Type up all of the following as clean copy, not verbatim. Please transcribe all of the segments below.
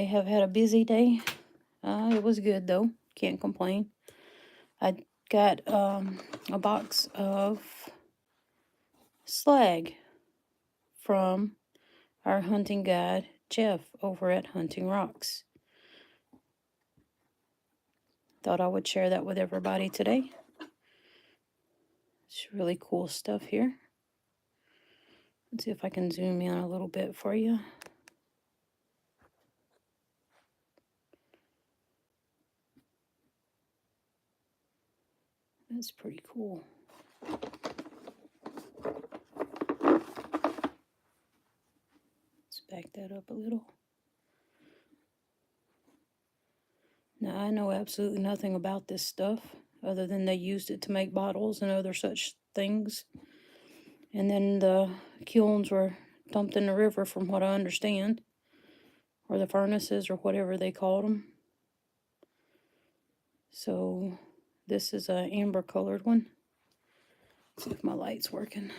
have had a busy day. It was good though. Can't complain. I got a box of slag from our hunting guide, Jeff, over at Hunting Rocks. Thought I would share that with everybody today. It's really cool stuff here. Let's see if I can zoom in a little bit for you. That's pretty cool. Let's back that up a little. Now, I know absolutely nothing about this stuff other than they used it to make bottles and other such things. And then the kilns were dumped in the river, from what I understand, or the furnaces, or whatever they called them. So this is an amber colored one. Let's see if my light's working.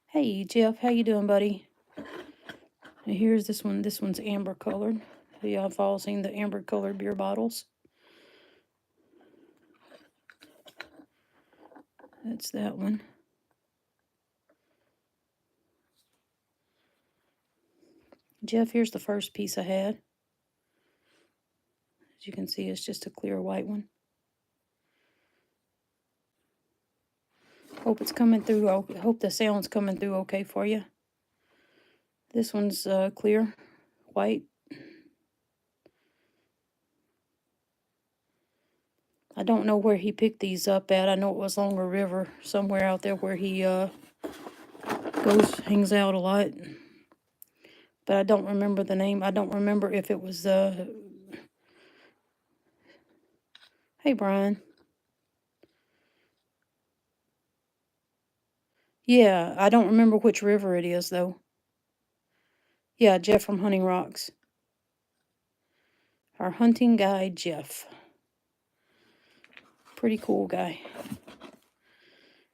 Hey Jeff, how you doing, buddy? And here's this one. This one's amber colored. Have y'all all seen the amber colored beer bottles? That's that one. Jeff, here's the first piece I had. As you can see, it's just a clear white one. Hope it's coming through. Hope the sound's coming through okay for you. This one's clear white. I don't know where he picked these up at. I know it was along a river somewhere out there where he hangs out a lot. But I don't remember the name. I don't remember if it was hey Brian. Yeah, I don't remember which river it is though. Yeah, Jeff from Hunting Rocks. Our hunting guide, Jeff. Pretty cool guy.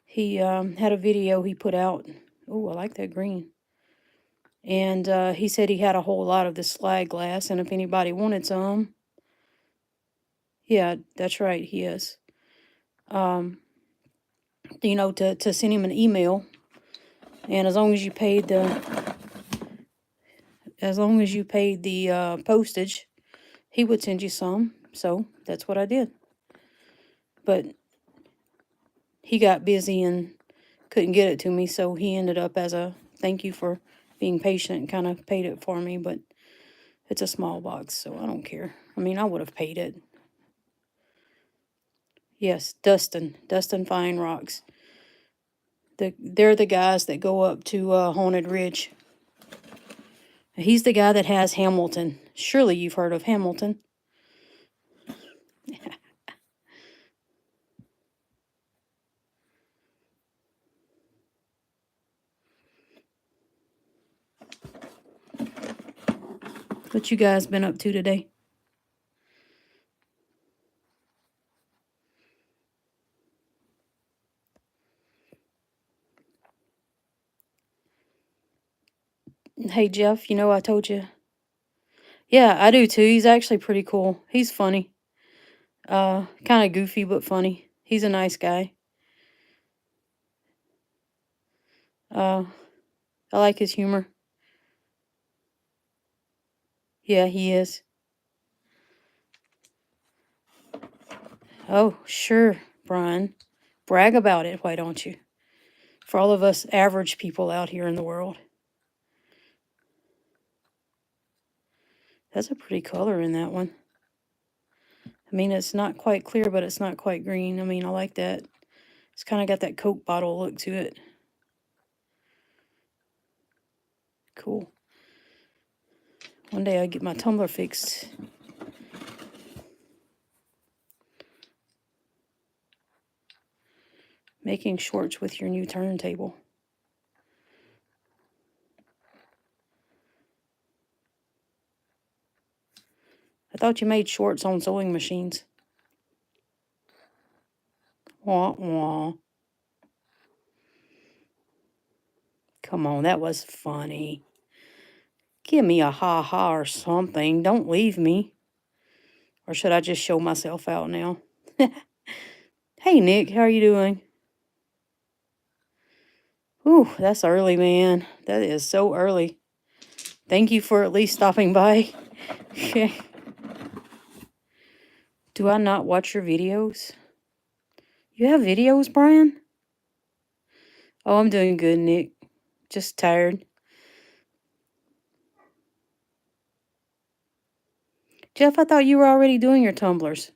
He had a video he put out. Oh, I like that green. And he said he had a whole lot of this slag glass, and if anybody wanted some, yeah, that's right, he is. You know, to send him an email, and as long as you paid the postage, he would send you some. So that's what I did. But he got busy and couldn't get it to me, so he ended up, as a thank you for being patient, kind of paid it for me. But it's a small box, so I don't care. I mean, I would have paid it. Yes, Dustin Fine Rocks. They're the guys that go up to Haunted Ridge. He's the guy that has Hamilton. Surely you've heard of Hamilton. What you guys been up to today? Hey, Jeff, you know I told you. Yeah, I do too. He's actually pretty cool. He's funny. Kind of goofy, but funny. He's a nice guy. I like his humor. Yeah, he is. Oh, sure, Brian. Brag about it, why don't you? For all of us average people out here in the world. That's a pretty color in that one. I mean, it's not quite clear, but it's not quite green. I mean, I like that. It's kind of got that Coke bottle look to it. Cool. One day I'll get my tumbler fixed. Making shorts with your new turntable. I thought you made shorts on sewing machines. Wah, wah. Come on, that was funny. Give me a ha-ha or something. Don't leave me. Or should I just show myself out now? Hey, Nick, how are you doing? Ooh, that's early, man. That is so early. Thank you for at least stopping by. Do I not watch your videos? You have videos, Brian? Oh, I'm doing good, Nick. Just tired. Jeff, I thought you were already doing your tumblers.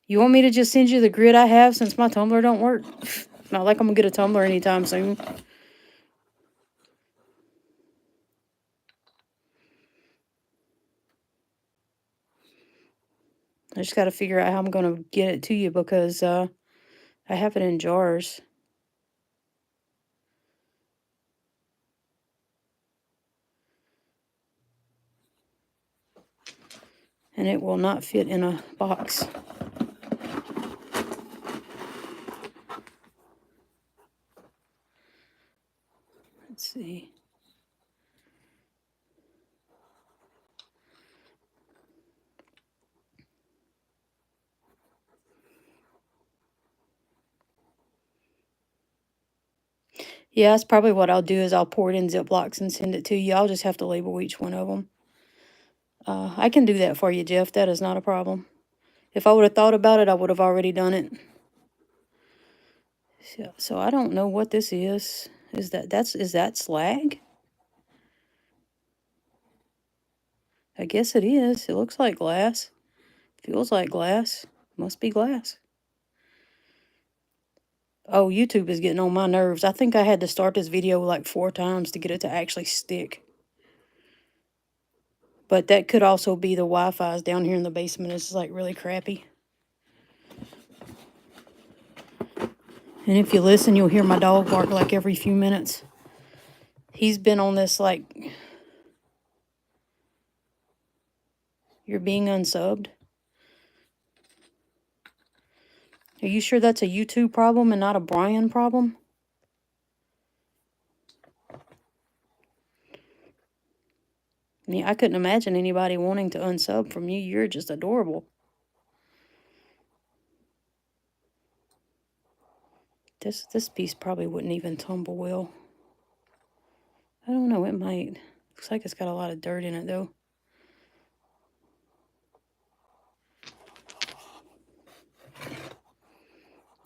You want me to just send you the grid I have since my tumbler don't work? Not like I'm gonna get a tumbler anytime soon. I just gotta figure out how I'm gonna get it to you because I have it in jars. And it will not fit in a box. Let's see. Yeah, that's probably what I'll do is I'll pour it in Ziplocs and send it to you. I'll just have to label each one of them. I can do that for you, Jeff. That is not a problem. If I would have thought about it, I would have already done it. So I don't know what this is. Is that slag? I guess it is. It looks like glass. Feels like glass. Must be glass. Oh, YouTube is getting on my nerves. I think I had to start this video like 4 times to get it to actually stick. But that could also be the Wi-Fi's down here in the basement. It's like really crappy. And if you listen, you'll hear my dog bark like every few minutes. He's been on this like, you're being unsubbed. Are you sure that's a YouTube problem and not a Brian problem? I mean, I couldn't imagine anybody wanting to unsub from you. You're just adorable. This piece probably wouldn't even tumble well. I don't know, it might. Looks like it's got a lot of dirt in it, though.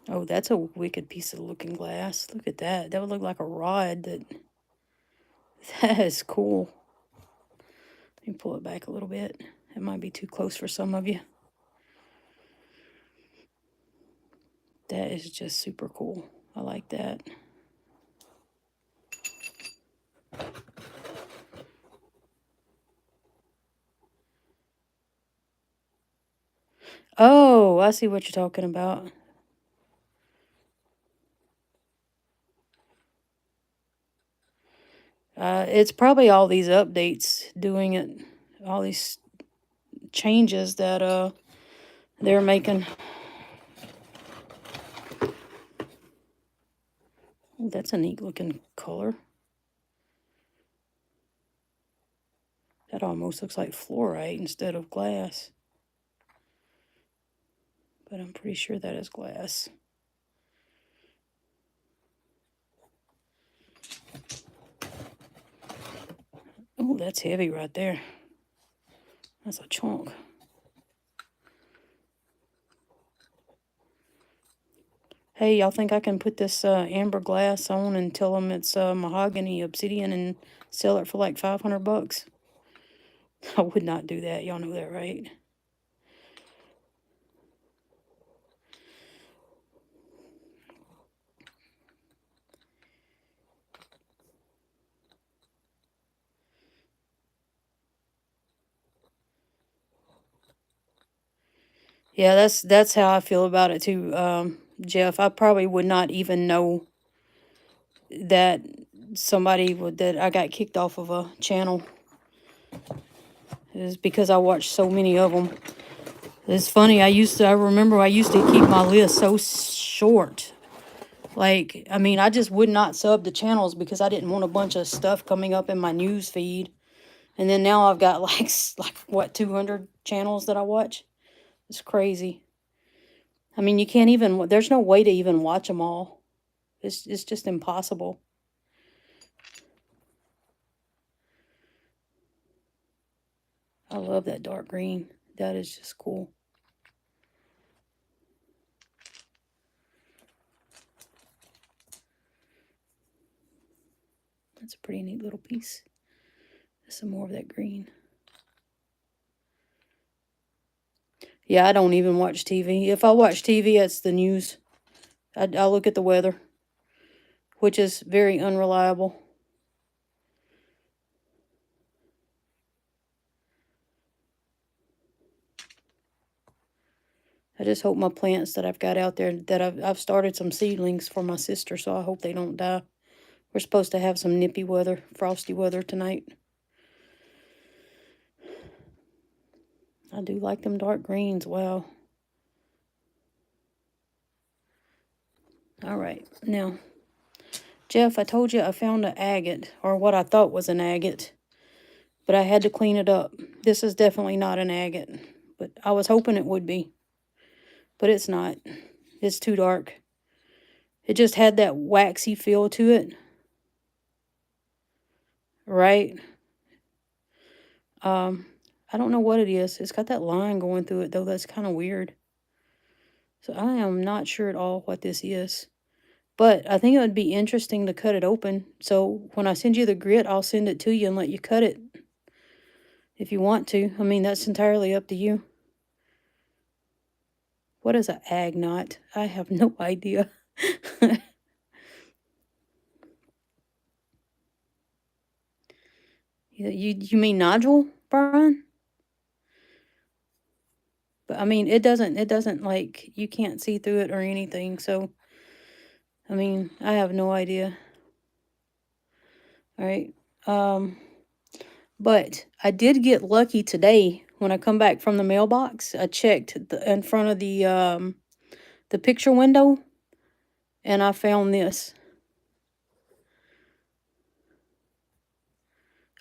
Oh, that's a wicked piece of looking glass. Look at that. That would look like a rod. That is cool. Let me pull it back a little bit. It might be too close for some of you. That is just super cool. I like that. Oh, I see what you're talking about. It's probably all these updates doing it. All these changes that they're making. Oh, that's a neat looking color. That almost looks like fluorite instead of glass. But I'm pretty sure that is glass. Oh, that's heavy right there. That's a chunk. Hey, y'all think I can put this amber glass on and tell them it's mahogany obsidian and sell it for like $500? I would not do that. Y'all know that, right? Yeah, that's how I feel about it too, Jeff. I probably would not even know that that I got kicked off of a channel. It is because I watched so many of them. It's funny. I remember I used to keep my list so short. Like, I mean, I just would not sub the channels because I didn't want a bunch of stuff coming up in my news feed. And then now I've got like what, 200 channels that I watch? It's crazy. I mean, you can't even, there's no way to even watch them all. It's just impossible. I love that dark green. That is just cool. That's a pretty neat little piece. Some more of that green. Yeah, I don't even watch TV. If I watch TV, it's the news. I look at the weather, which is very unreliable. I just hope my plants that I've got out there, that I've started some seedlings for my sister, so I hope they don't die. We're supposed to have some nippy weather, frosty weather tonight. I do like them dark greens. Wow. All right. Now, Jeff, I told you I found an agate, or what I thought was an agate, but I had to clean it up. This is definitely not an agate, but I was hoping it would be, but it's not. It's too dark. It just had that waxy feel to it. Right? I don't know what it is. It's got that line going through it, though. That's kind of weird. So I am not sure at all what this is. But I think it would be interesting to cut it open. So when I send you the grit, I'll send it to you and let you cut it if you want to. I mean, that's entirely up to you. What is an ag knot? I have no idea. You mean nodule, Brian? But I mean, it doesn't like, you can't see through it or anything. So, I mean, I have no idea. All right. But I did get lucky today when I come back from the mailbox. I checked in front of the picture window, and I found this.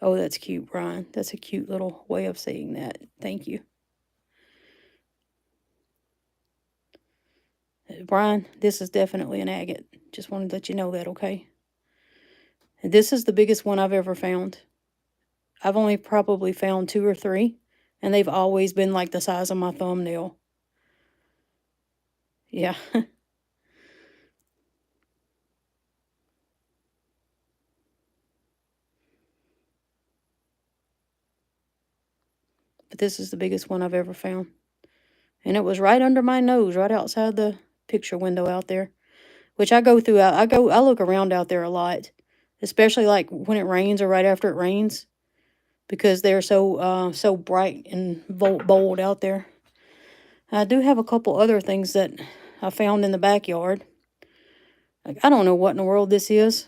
Oh, that's cute, Brian. That's a cute little way of saying that. Thank you. Brian, this is definitely an agate. Just wanted to let you know that, okay? And this is the biggest one I've ever found. I've only probably found 2 or 3, and they've always been like the size of my thumbnail. Yeah. But this is the biggest one I've ever found. And it was right under my nose, right outside the picture window out there. Which I go through, I look around out there a lot. Especially like when it rains or right after it rains. Because they're so bright and bold out there. I do have a couple other things that I found in the backyard. Like, I don't know what in the world this is.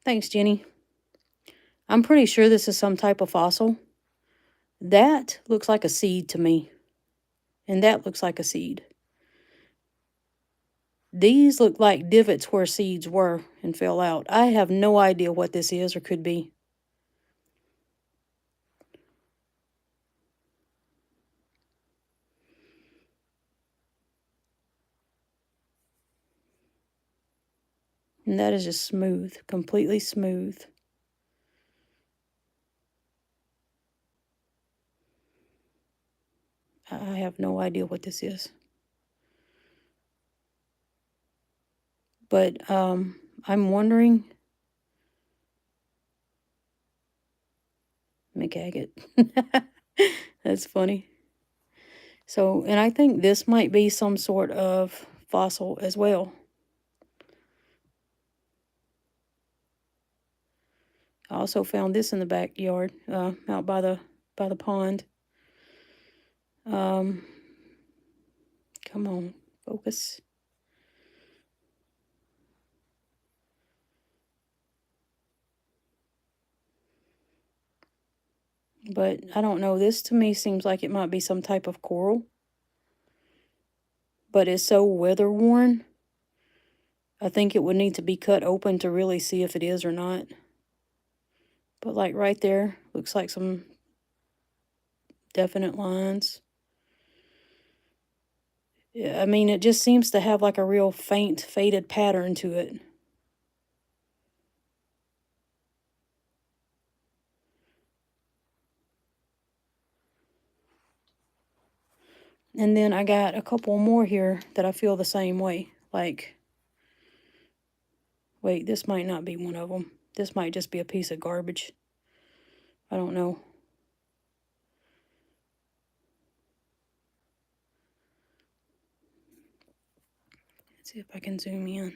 Thanks, Jenny. I'm pretty sure this is some type of fossil. That looks like a seed to me. And that looks like a seed. These look like divots where seeds were and fell out. I have no idea what this is or could be. And that is just smooth, completely smooth. I have no idea what this is. But I'm wondering. McAgate. That's funny. So, and I think this might be some sort of fossil as well. I also found this in the backyard, out by the pond. Come on, focus. But I don't know. This to me seems like it might be some type of coral. But it's so weather worn. I think it would need to be cut open to really see if it is or not. But like right there, looks like some definite lines. Yeah, I mean, it just seems to have like a real faint, faded pattern to it. And then I got a couple more here that I feel the same way. Like, wait, this might not be one of them. This might just be a piece of garbage. I don't know. Let's see if I can zoom in.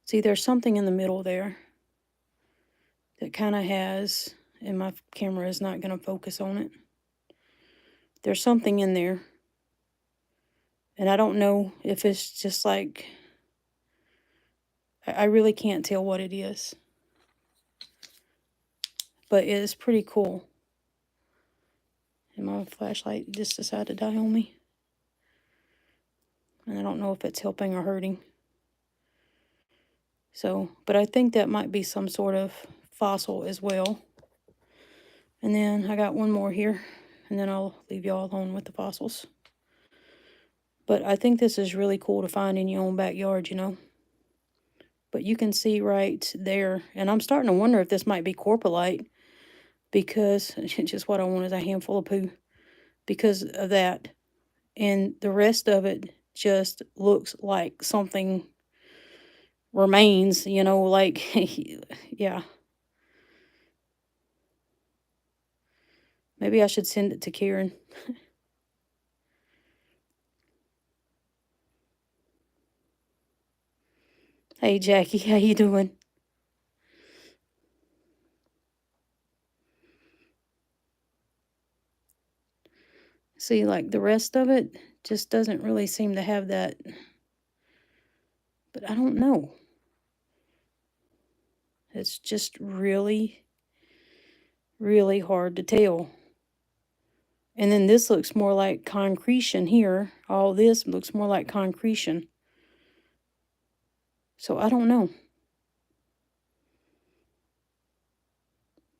See, there's something in the middle there that kind of has, and my camera is not going to focus on it. There's something in there. And I don't know if it's just like, I really can't tell what it is. But it is pretty cool. And my flashlight just decided to die on me. And I don't know if it's helping or hurting. So, but I think that might be some sort of fossil as well. And then I got one more here. And then I'll leave y'all alone with the fossils. But I think this is really cool to find in your own backyard, you know. But you can see right there. And I'm starting to wonder if this might be corpulite. Because just what I want is a handful of poo. Because of that. And the rest of it just looks like something remains, you know, like, yeah. Maybe I should send it to Karen. Hey, Jackie, how you doing? See, like, the rest of it just doesn't really seem to have that. But I don't know. It's just really, really hard to tell. And then this looks more like concretion here. All this looks more like concretion. So I don't know.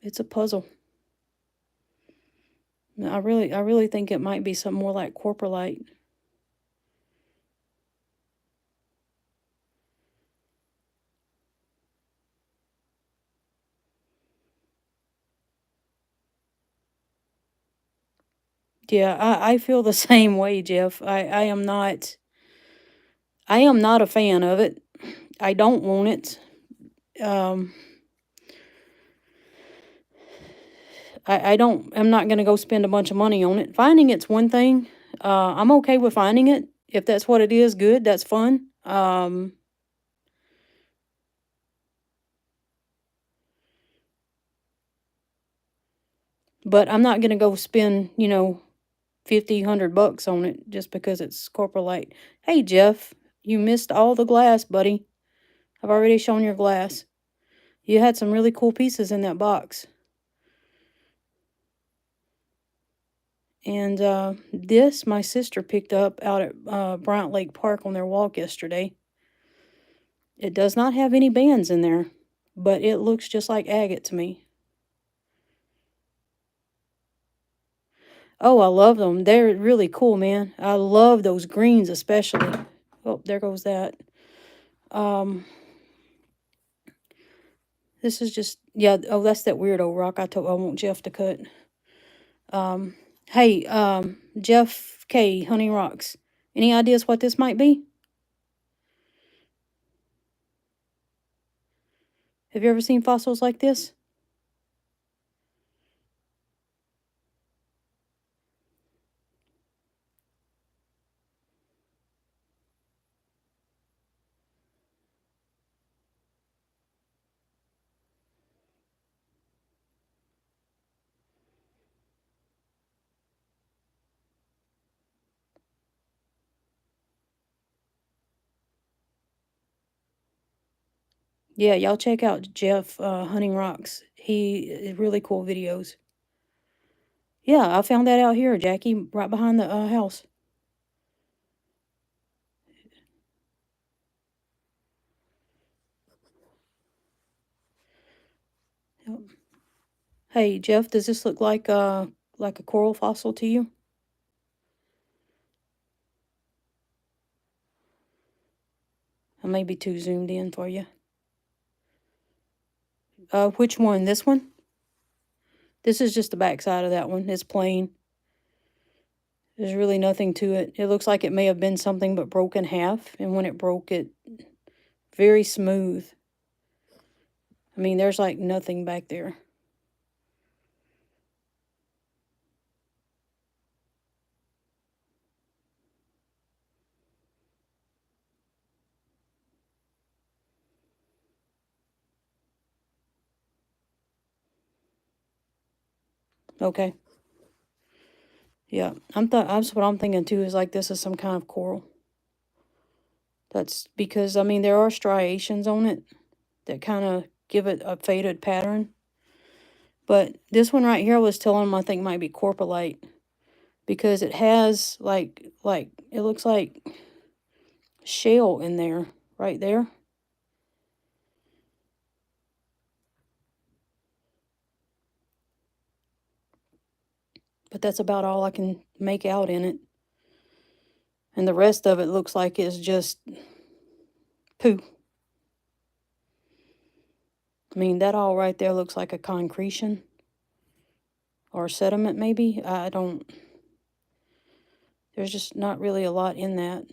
It's a puzzle. I really think it might be something more like corporalite. Yeah, I feel the same way, Jeff. I am not a fan of it. I don't want it. I'm not gonna go spend a bunch of money on it. Finding it's one thing. I'm okay with finding it. If that's what it is, good, that's fun. But I'm not gonna go spend, you know, 50, $100 on it just because it's corporalite. Hey, Jeff, you missed all the glass, buddy. I've already shown your glass. You had some really cool pieces in that box. And this my sister picked up out at Bryant Lake Park on their walk yesterday. It does not have any bands in there, but it looks just like agate to me. Oh, I love them. They're really cool, man. I love those greens especially. Oh, there goes that. This is just, yeah, oh, that's that weirdo rock I want Jeff to cut. Hey, Jeff K, Honey Rocks. Any ideas what this might be? Have you ever seen fossils like this? Yeah, y'all check out Jeff Hunting Rocks. He really cool videos. Yeah, I found that out here, Jackie, right behind the house. Yep. Hey, Jeff, does this look like a coral fossil to you? I may be too zoomed in for you. Which one? This one? This is just the back side of that one. It's plain. There's really nothing to it. It looks like it may have been something but broke in half, and when it broke, it very smooth. I mean, there's like nothing back there. Okay. Yeah, that's what I'm thinking too, is like this is some kind of coral. That's because, I mean, there are striations on it that kind of give it a faded pattern. But this one right here, I was telling him I think might be corpulite because it has like it looks like shell in there, right there. But that's about all I can make out in it. And the rest of it looks like it's just poo. I mean, that all right there looks like a concretion or sediment maybe. I don't, there's just not really a lot in that.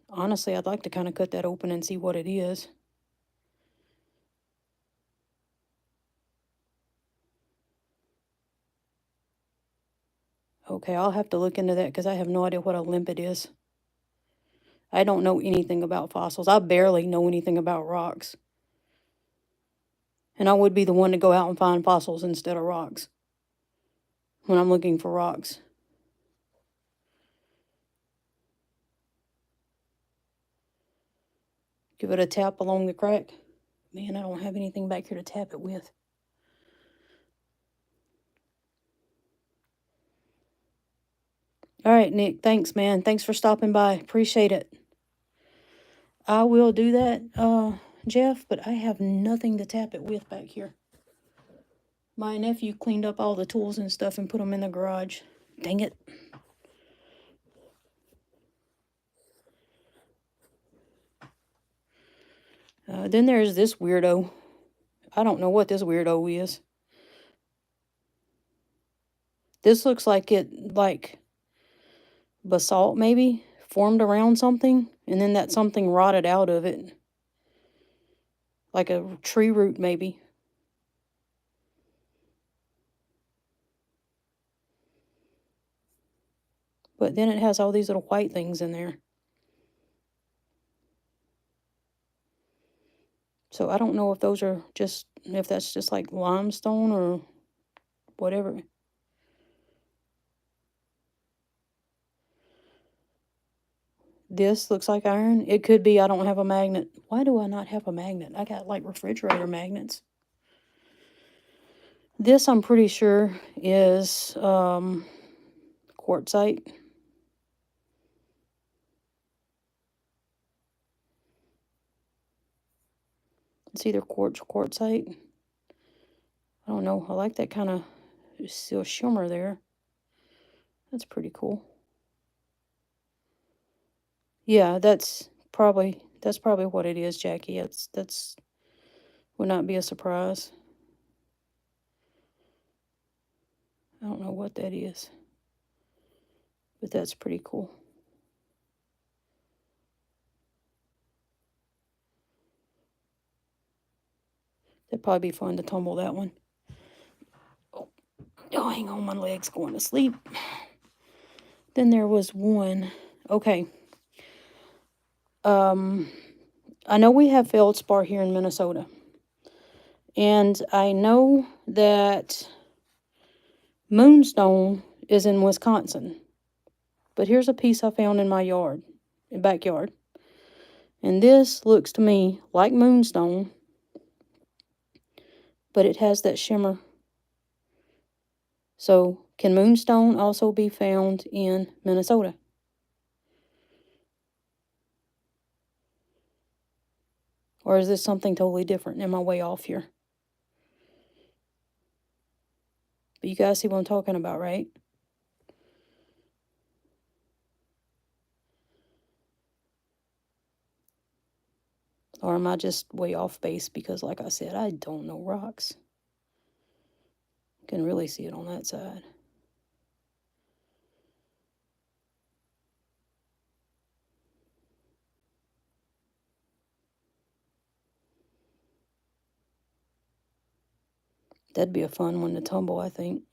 Honestly, I'd like to kind of cut that open and see what it is. Okay, I'll have to look into that because I have no idea what a limpet is. I don't know anything about fossils. I barely know anything about rocks. And I would be the one to go out and find fossils instead of rocks when I'm looking for rocks. Give it a tap along the crack. Man, I don't have anything back here to tap it with. All right, Nick, thanks, man. Thanks for stopping by. Appreciate it. I will do that, Jeff, but I have nothing to tap it with back here. My nephew cleaned up all the tools and stuff and put them in the garage. Dang it. Then there's this weirdo. I don't know what this weirdo is. This looks like basalt maybe, formed around something, and then that something rotted out of it. Like a tree root maybe. But then it has all these little white things in there. So I don't know if those are just, if that's just like limestone or whatever. This looks like iron. It could be. I don't have a magnet. Why do I not have a magnet? I got like refrigerator magnets. This I'm pretty sure is quartzite. It's either quartz or quartzite. I don't know. I like that kind of still shimmer there. That's pretty cool. Yeah, that's probably what it is, Jackie. That's would not be a surprise. I don't know what that is, but that's pretty cool. That'd probably be fun to tumble that one. Oh, hang on, my leg's going to sleep. Then there was one. Okay. I know we have feldspar here in Minnesota. And I know that moonstone is in Wisconsin. But here's a piece I found in my backyard. And this looks to me like moonstone, but it has that shimmer. So, can moonstone also be found in Minnesota? Or is this something totally different? Am I way off here? You guys see what I'm talking about, right? Or am I just way off base? Because like I said, I don't know rocks. You can really see it on that side. That'd be a fun one to tumble, I think.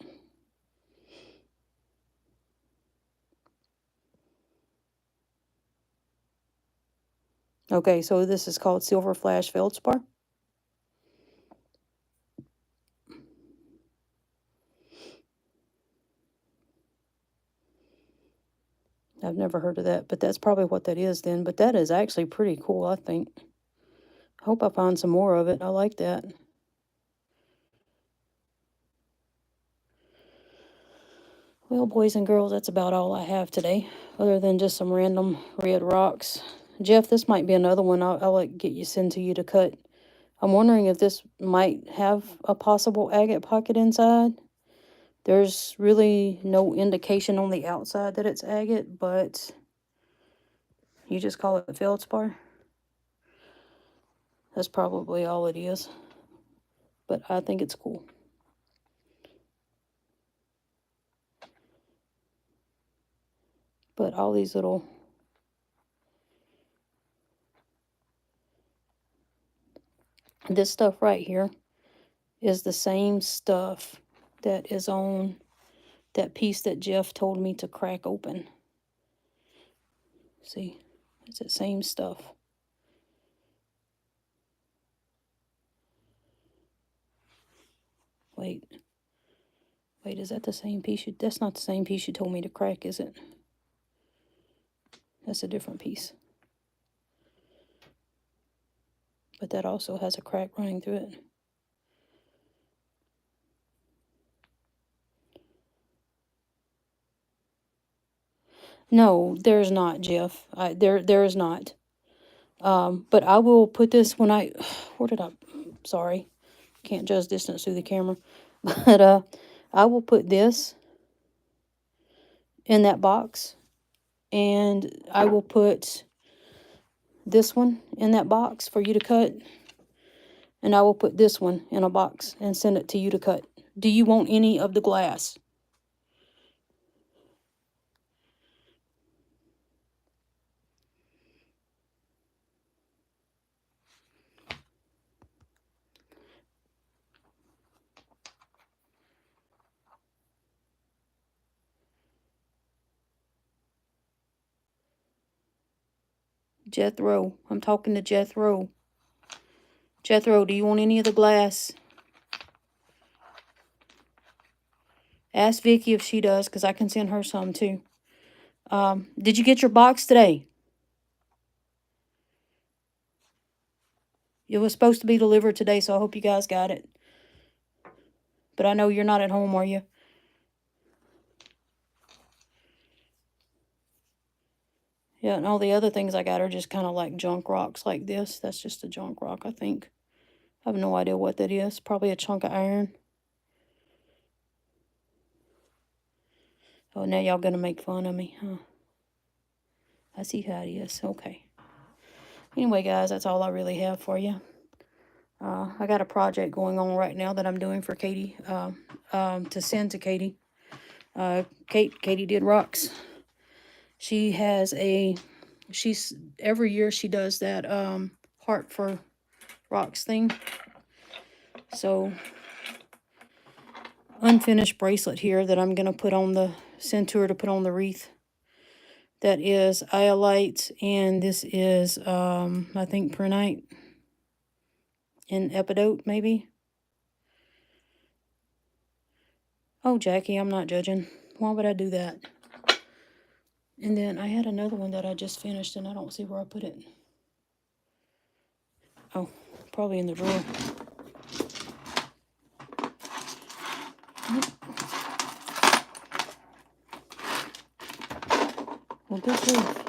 Okay, so this is called Silver Flash Feldspar. I've never heard of that, but that's probably what that is then. But that is actually pretty cool, I think. I hope I find some more of it. I like that. Well, boys and girls, that's about all I have today, other than just some random red rocks. Jeff, this might be another one I'll get you send to you to cut. I'm wondering if this might have a possible agate pocket inside. There's really no indication on the outside that it's agate, but you just call it feldspar. That's probably all it is, but I think it's cool. But all these little this stuff right here is the same stuff that is on that piece that Jeff told me to crack open. See, it's the same stuff. Wait, is that the same piece? That's not the same piece you told me to crack, is it? That's a different piece. But that also has a crack running through it. No, there's not, Jeff. There is not. But I will put this when I, sorry, can't judge distance through the camera. But I will put this in that box, and I will put this one in that box for you to cut, and I will put this one in a box and send it to you to cut. Do you want any of the glass? Jethro, I'm talking to Jethro. Jethro, do you want any of the glass? Ask Vicky if she does, because I can send her some too. Did you get your box today? It was supposed to be delivered today, so I hope you guys got it. But I know you're not at home, are you? Yeah, and all the other things I got are just kind of like junk rocks like this. That's just a junk rock, I think. I have no idea what that is. Probably a chunk of iron. Oh, now y'all gonna make fun of me, huh? I see how it is. Okay. Anyway, guys, that's all I really have for you. I got a project going on right now that I'm doing for Katie, to send to Katie. Katie did rocks. She has every year she does that Heart for Rocks thing. So, unfinished bracelet here that I'm going to send to her to put on the wreath. That is iolite, and this is, I think, prenite and epidote, maybe. Oh, Jackie, I'm not judging. Why would I do that? And then I had another one that I just finished, and I don't see where I put it. Oh, probably in the drawer. Well, good grief.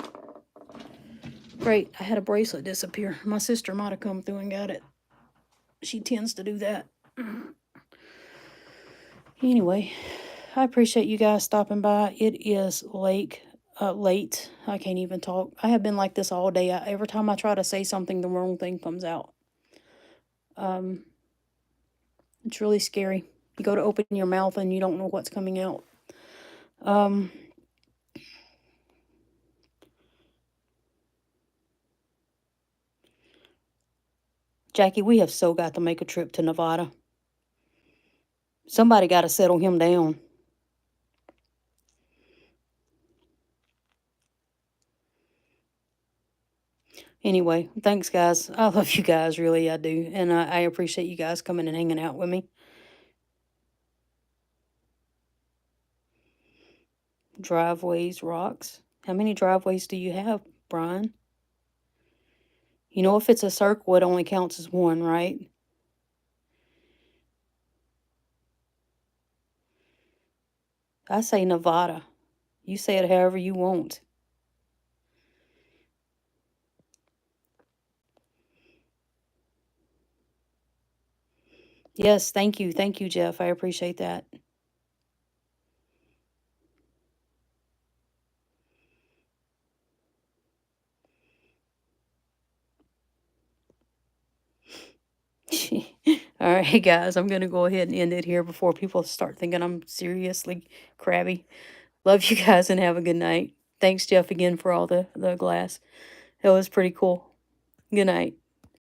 Great, I had a bracelet disappear. My sister might have come through and got it. She tends to do that. Anyway, I appreciate you guys stopping by. It is late. I can't even talk. I have been like this all day. Every time I try to say something, the wrong thing comes out. Um, it's really scary. You go to open your mouth and you don't know what's coming out. Jackie, we have so got to make a trip to Nevada. Somebody got to settle him down. Anyway, thanks, guys. I love you guys, really, I do. And I appreciate you guys coming and hanging out with me. Driveways, rocks. How many driveways do you have, Brian? You know, if it's a circle, it only counts as one, right? I say Nevada. You say it however you want. Yes, thank you. Thank you, Jeff. I appreciate that. All right, guys, I'm going to go ahead and end it here before people start thinking I'm seriously crabby. Love you guys and have a good night. Thanks, Jeff, again for all the glass. That was pretty cool. Good night.